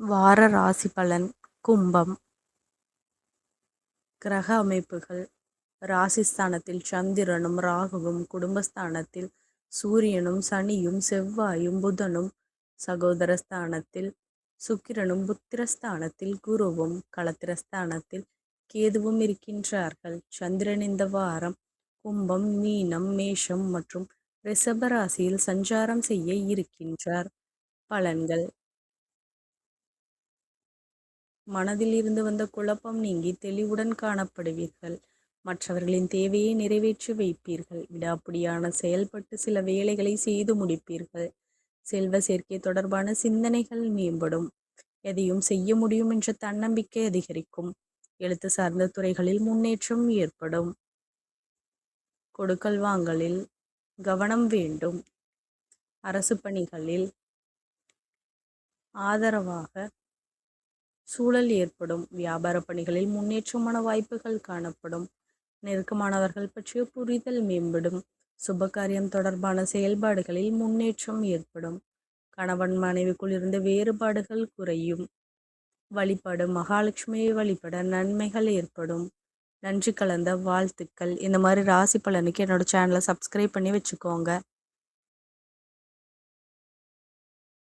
வார ராசி பலன். கும்பம். கிரக அமைப்புகள். ராசிஸ்தானத்தில் சந்திரனும் ராகுவும், குடும்பஸ்தானத்தில் சூரியனும் சனியும் செவ்வாயும் புதனும், சகோதரஸ்தானத்தில் சுக்கிரனும் புத்திரஸ்தானத்தில் குருவும், களத்திரஸ்தானத்தில் கேதுவும் இருக்கின்றார்கள். சந்திரன் இந்த வாரம் கும்பம், மீனம், மேஷம் மற்றும் ரிஷப ராசியில் சஞ்சாரம் செய்ய இருக்கின்றார். பலன்கள். மனதில் இருந்து வந்த குழப்பம் நீங்கி தெளிவுடன் காணப்படுவீர்கள். மற்றவர்களின் தேவையை நிறைவேற்றி வைப்பீர்கள். விடாப்பிடியான செயல்பட்டு சில வேலைகளை செய்து முடிப்பீர்கள். செல்வ சேர்க்கை தொடர்பான சிந்தனைகள் மேம்படும். எதையும் செய்ய முடியும் என்ற தன்னம்பிக்கை அதிகரிக்கும். எழுத்து சார்ந்த துறைகளில் முன்னேற்றம் ஏற்படும். கொடுக்கல் வாங்கலில் கவனம் வேண்டும். அரசு பணிகளில் ஆதரவாக சூழல் ஏற்படும். வியாபார பணிகளில் முன்னேற்றமான வாய்ப்புகள் காணப்படும். நெருக்கமானவர்கள் பற்றிய புரிதல் மேம்படும். சுபகாரியம் தொடர்பான செயல்பாடுகளில் முன்னேற்றம் ஏற்படும். கணவன் மனைவிக்குள் இருந்த வேறுபாடுகள் குறையும். வழிபாடு. மகாலட்சுமியை வழிபட நன்மைகள் ஏற்படும். நன்றி கலந்த வாழ்த்துக்கள். இந்த மாதிரி ராசி பலனுக்கு என்னோட சேனலை சப்ஸ்கிரைப் பண்ணி வச்சுக்கோங்க.